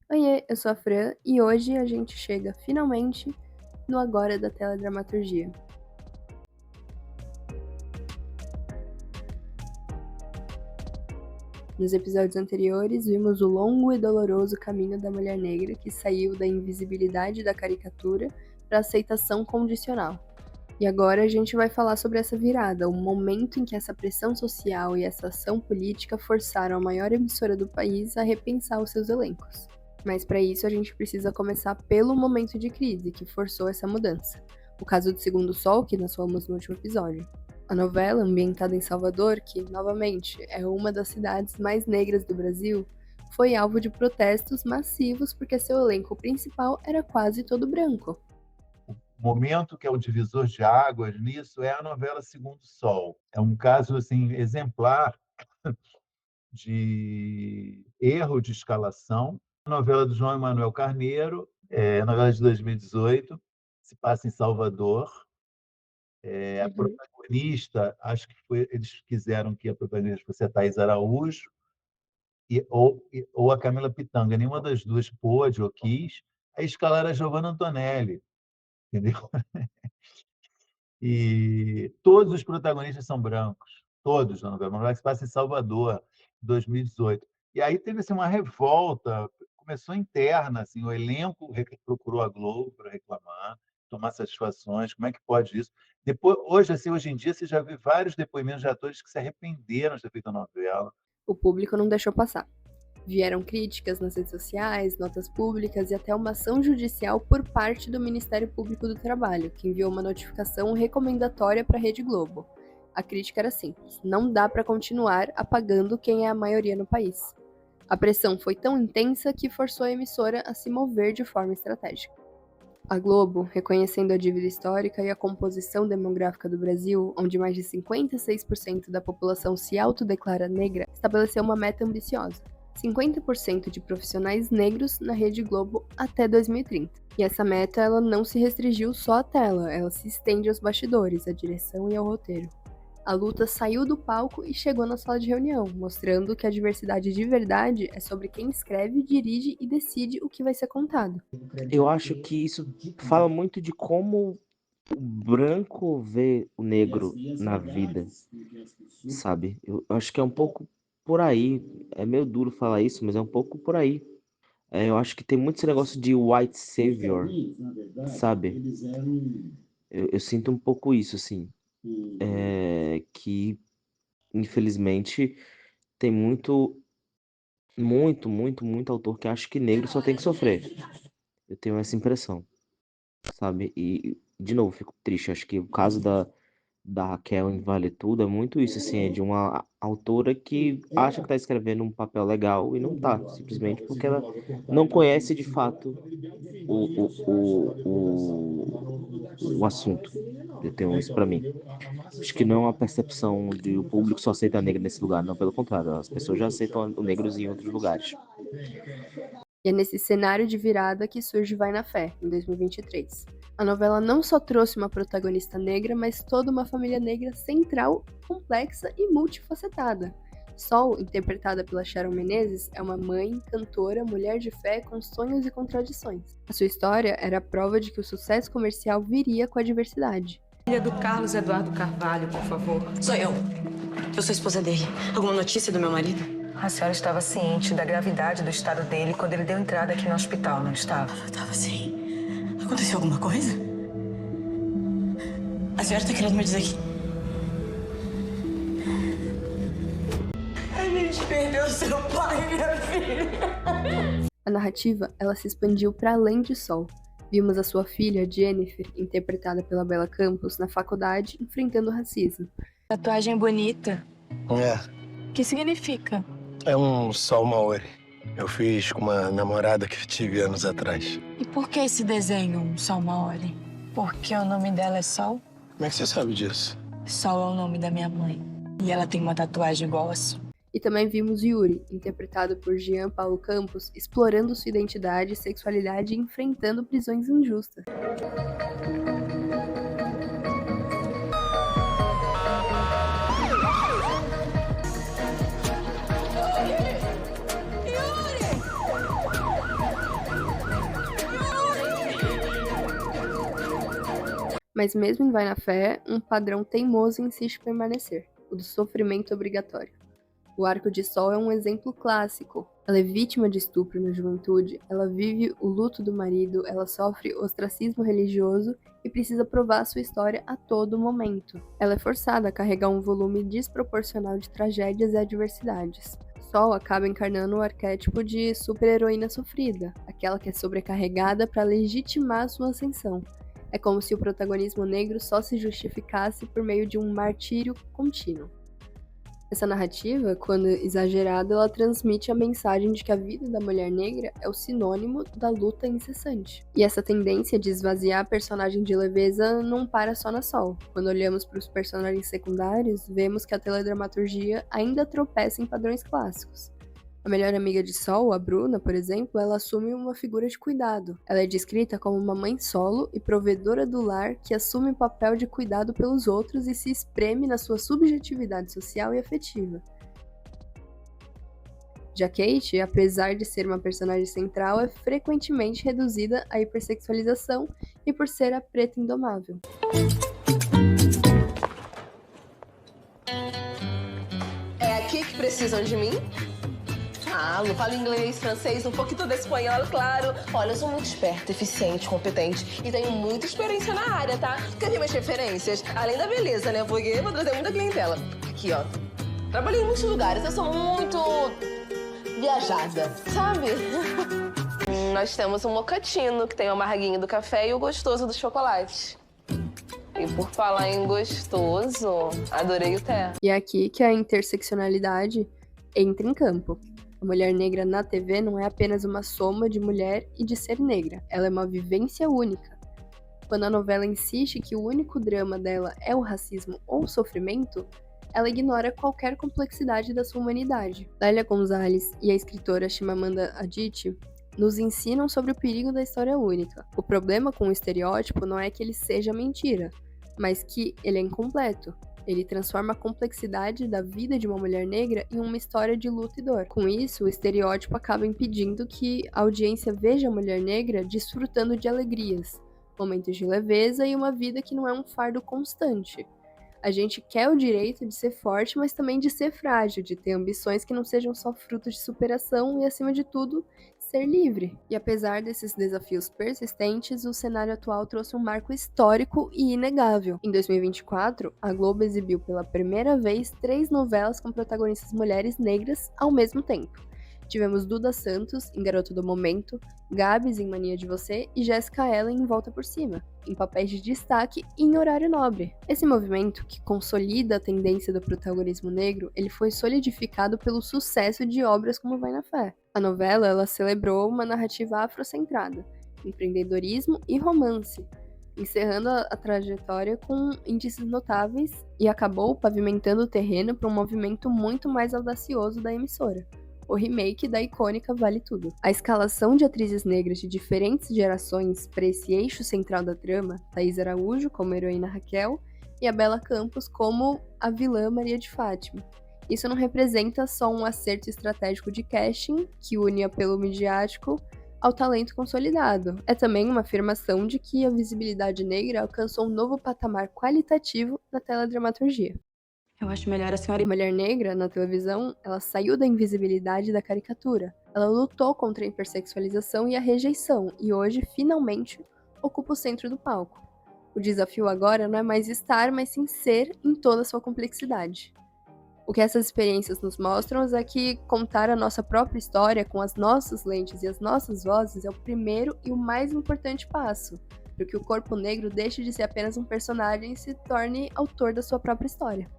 Oiê, eu sou a Fran e hoje a gente chega finalmente no agora da teledramaturgia. Nos episódios anteriores, vimos o longo e doloroso caminho da mulher negra que saiu da invisibilidade da caricatura para a aceitação condicional. E agora a gente vai falar sobre essa virada, o momento em que essa pressão social e essa ação política forçaram a maior emissora do país a repensar os seus elencos. Mas para isso a gente precisa começar pelo momento de crise que forçou essa mudança. O caso do Segundo Sol, que nós falamos no último episódio. A novela, ambientada em Salvador, que, novamente, é uma das cidades mais negras do Brasil, foi alvo de protestos massivos porque seu elenco principal era quase todo branco. O momento que é o divisor de águas nisso é a novela Segundo Sol. É um caso assim exemplar de erro de escalação. A novela do João Emanuel Carneiro, novela de 2018, se passa em Salvador. A protagonista, acho que eles quiseram que a protagonista fosse a Thaís Araújo ou a Camila Pitanga. Nenhuma das duas pôde ou quis. Aí escalaram a Giovanna Antonelli, entendeu? E todos os protagonistas são brancos, todos na novela. Uma novela que se passa em Salvador, 2018. E aí teve assim, uma revolta, começou interna, assim, o elenco procurou a Globo para reclamar, tomar satisfações, como é que pode isso? Depois, hoje em dia, você já vê vários depoimentos de atores que se arrependeram de ter feito a novela. O público não deixou passar. Vieram críticas nas redes sociais, notas públicas e até uma ação judicial por parte do Ministério Público do Trabalho, que enviou uma notificação recomendatória para a Rede Globo. A crítica era simples: não dá para continuar apagando quem é a maioria no país. A pressão foi tão intensa que forçou a emissora a se mover de forma estratégica. A Globo, reconhecendo a dívida histórica e a composição demográfica do Brasil, onde mais de 56% da população se autodeclara negra, estabeleceu uma meta ambiciosa: 50% de profissionais negros na Rede Globo até 2030. E essa meta ela não se restringiu só à tela, ela se estende aos bastidores, à direção e ao roteiro. A luta saiu do palco e chegou na sala de reunião, mostrando que a diversidade de verdade é sobre quem escreve, dirige e decide o que vai ser contado. Eu acho que isso fala muito de como o branco vê o negro na vida, sabe? Eu acho que é um pouco por aí. É meio duro falar isso, mas é um pouco por aí. Eu acho que tem muito esse negócio de white savior, sabe? Eu sinto um pouco isso, assim. Que, infelizmente, tem muito autor que acha que negro só tem que sofrer. Eu tenho essa impressão, sabe? E, de novo, fico triste. Acho que o caso da Raquel em Vale Tudo é muito isso, assim, é de uma autora que acha que tá escrevendo um papel legal e não tá, simplesmente porque ela não conhece de fato o assunto. Eu tenho isso pra mim. Acho que não é uma percepção de o público só aceita a negra nesse lugar, não, pelo contrário, as pessoas já aceitam o negros em outros lugares. E é nesse cenário de virada que surge Vai na Fé, em 2023. A novela não só trouxe uma protagonista negra, mas toda uma família negra central, complexa e multifacetada. Sol, interpretada pela Sharon Menezes, é uma mãe, cantora, mulher de fé com sonhos e contradições. A sua história era a prova de que o sucesso comercial viria com a diversidade. Filha do Carlos Eduardo Carvalho, por favor. Sou eu. Eu sou esposa dele. Alguma notícia do meu marido? A senhora estava ciente da gravidade do estado dele quando ele deu entrada aqui no hospital, não estava? Eu tava sim. Aconteceu alguma coisa? A senhora está querendo me dizer que... A gente perdeu seu pai, minha filha. A narrativa, ela se expandiu para além de Sol. Vimos a sua filha, Jennifer, interpretada pela Bela Campos, na faculdade, enfrentando o racismo. Tatuagem bonita. É. O que significa? É um sol maori. Eu fiz com uma namorada que tive anos atrás. E por que esse desenho, um sol maori? Porque o nome dela é Sol? Como é que você sabe disso? Sol é o nome da minha mãe. E ela tem uma tatuagem igual a sua. E também vimos Yuri, interpretado por Jean Paulo Campos, explorando sua identidade e sexualidade e enfrentando prisões injustas. Mas mesmo em Vai na Fé, um padrão teimoso insiste em permanecer, o do sofrimento obrigatório. O Arco de Sol é um exemplo clássico. Ela é vítima de estupro na juventude, ela vive o luto do marido, ela sofre ostracismo religioso e precisa provar sua história a todo momento. Ela é forçada a carregar um volume desproporcional de tragédias e adversidades. Sol acaba encarnando o arquétipo de super-heroína sofrida, aquela que é sobrecarregada para legitimar sua ascensão. É como se o protagonismo negro só se justificasse por meio de um martírio contínuo. Essa narrativa, quando exagerada, ela transmite a mensagem de que a vida da mulher negra é o sinônimo da luta incessante. E essa tendência de esvaziar a personagem de leveza não para só na Sol. Quando olhamos para os personagens secundários, vemos que a teledramaturgia ainda tropeça em padrões clássicos. A melhor amiga de Sol, a Bruna, por exemplo, ela assume uma figura de cuidado. Ela é descrita como uma mãe solo e provedora do lar que assume o papel de cuidado pelos outros e se espreme na sua subjetividade social e afetiva. Já Kate, apesar de ser uma personagem central, é frequentemente reduzida à hipersexualização e por ser a preta indomável. É aqui que precisam de mim? Ah, eu falo inglês, francês, um pouquinho de espanhol, claro. Olha, eu sou muito esperta, eficiente, competente e tenho muita experiência na área, tá? Quer ver minhas referências? Além da beleza, né? Porque eu vou trazer muita clientela. Aqui, ó. Trabalhei em muitos lugares, eu sou muito viajada, sabe? Nós temos um mocatino, que tem o amarguinho do café e o gostoso do chocolate. E por falar em gostoso, adorei o té. E é aqui que a interseccionalidade entra em campo. A mulher negra na TV não é apenas uma soma de mulher e de ser negra, ela é uma vivência única. Quando a novela insiste que o único drama dela é o racismo ou o sofrimento, ela ignora qualquer complexidade da sua humanidade. Dália Gonzalez e a escritora Chimamanda Adichie nos ensinam sobre o perigo da história única. O problema com o estereótipo não é que ele seja mentira, mas que ele é incompleto. Ele transforma a complexidade da vida de uma mulher negra em uma história de luta e dor. Com isso, o estereótipo acaba impedindo que a audiência veja a mulher negra desfrutando de alegrias, momentos de leveza e uma vida que não é um fardo constante. A gente quer o direito de ser forte, mas também de ser frágil, de ter ambições que não sejam só frutos de superação e, acima de tudo, ser livre. E apesar desses desafios persistentes, o cenário atual trouxe um marco histórico e inegável. Em 2024, a Globo exibiu pela primeira vez 3 novelas com protagonistas mulheres negras ao mesmo tempo. Tivemos Duda Santos, em Garota do Momento, Gabs, em Mania de Você, e Jéssica Ellen, em Volta por Cima, em papéis de destaque e em horário nobre. Esse movimento, que consolida a tendência do protagonismo negro, ele foi solidificado pelo sucesso de obras como Vai na Fé. A novela, ela celebrou uma narrativa afrocentrada, empreendedorismo e romance, encerrando a trajetória com índices notáveis e acabou pavimentando o terreno para um movimento muito mais audacioso da emissora. O remake da icônica Vale Tudo. A escalação de atrizes negras de diferentes gerações para esse eixo central da trama, Thaís Araújo como heroína Raquel e a Bela Campos como a vilã Maria de Fátima. Isso não representa só um acerto estratégico de casting que une apelo midiático ao talento consolidado. É também uma afirmação de que a visibilidade negra alcançou um novo patamar qualitativo na teledramaturgia. Eu acho melhor a senhora... A mulher negra, na televisão, ela saiu da invisibilidade e da caricatura. Ela lutou contra a hipersexualização e a rejeição, e hoje, finalmente, ocupa o centro do palco. O desafio agora não é mais estar, mas sim ser em toda a sua complexidade. O que essas experiências nos mostram é que contar a nossa própria história com as nossas lentes e as nossas vozes é o primeiro e o mais importante passo, para que o corpo negro deixe de ser apenas um personagem e se torne autor da sua própria história.